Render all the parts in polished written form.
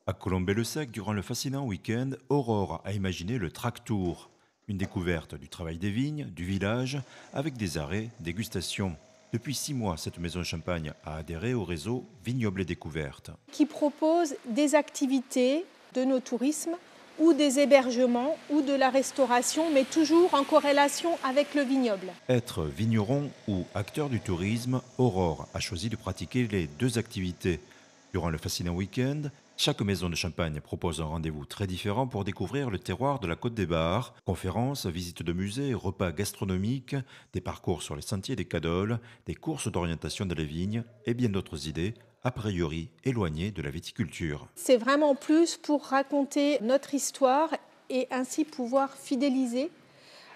À Colombey-le-Sec, durant le fascinant week-end, Aurore a imaginé le Track Tour, une découverte du travail des vignes, du village, avec des arrêts, dégustation. Depuis 6 mois, cette maison champagne a adhéré au réseau Vignoble et Découverte. Qui propose des activités de nos tourismes ou des hébergements ou de la restauration, mais toujours en corrélation avec le vignoble. Être vigneron ou acteur du tourisme, Aurore a choisi de pratiquer les deux activités. Durant le fascinant week-end, chaque maison de champagne propose un rendez-vous très différent pour découvrir le terroir de la Côte des Bars. Conférences, visites de musées, repas gastronomiques, des parcours sur les sentiers des Cadoles, des courses d'orientation dans les vignes et bien d'autres idées, a priori éloignées de la viticulture. C'est vraiment plus pour raconter notre histoire et ainsi pouvoir fidéliser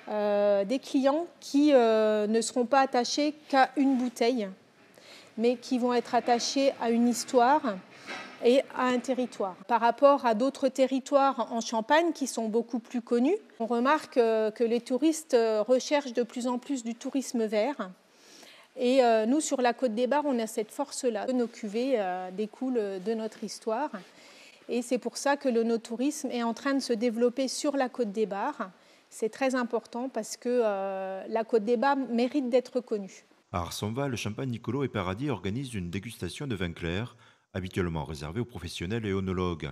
des clients qui ne seront pas attachés qu'à une bouteille, mais qui vont être attachés à une histoire et à un territoire. Par rapport à d'autres territoires en Champagne qui sont beaucoup plus connus, on remarque que les touristes recherchent de plus en plus du tourisme vert. Et nous, sur la Côte des Bars, on a cette force-là. Nos cuvées découlent de notre histoire. Et c'est pour ça que le no-tourisme est en train de se développer sur la Côte des Bars. C'est très important parce que la Côte des Bars mérite d'être connue. À Arsonval, le Champagne Nicolo et Paradis organise une dégustation de vin clair, habituellement réservée aux professionnels et oenologues.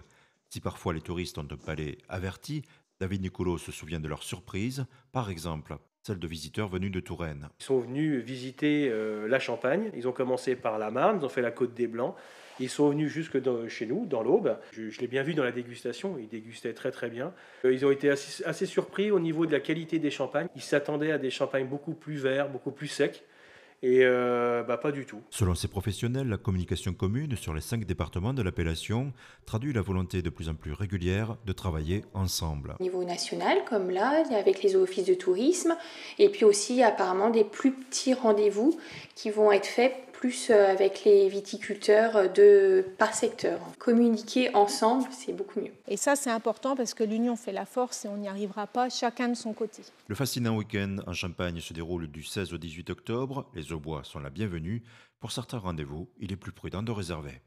Si parfois les touristes ont un palais averti, David Nicolo se souvient de leur surprise, par exemple celle de visiteurs venus de Touraine. Ils sont venus visiter la Champagne. Ils ont commencé par la Marne, ils ont fait la Côte des Blancs. Ils sont venus jusque chez nous, dans l'Aube. Je l'ai bien vu dans la dégustation, ils dégustaient très très bien. Ils ont été assez surpris au niveau de la qualité des champagnes. Ils s'attendaient à des champagnes beaucoup plus verts, beaucoup plus secs. Et pas du tout. Selon ces professionnels, la communication commune sur les 5 départements de l'appellation traduit la volonté de plus en plus régulière de travailler ensemble. Au niveau national, comme là, avec les offices de tourisme, et puis aussi apparemment des plus petits rendez-vous qui vont être faits plus avec les viticulteurs par secteur. Communiquer ensemble, c'est beaucoup mieux. Et ça, c'est important parce que l'union fait la force et on n'y arrivera pas chacun de son côté. Le fascinant week-end en Champagne se déroule du 16 au 18 octobre. Les Aubois sont la bienvenue. Pour certains rendez-vous, il est plus prudent de réserver.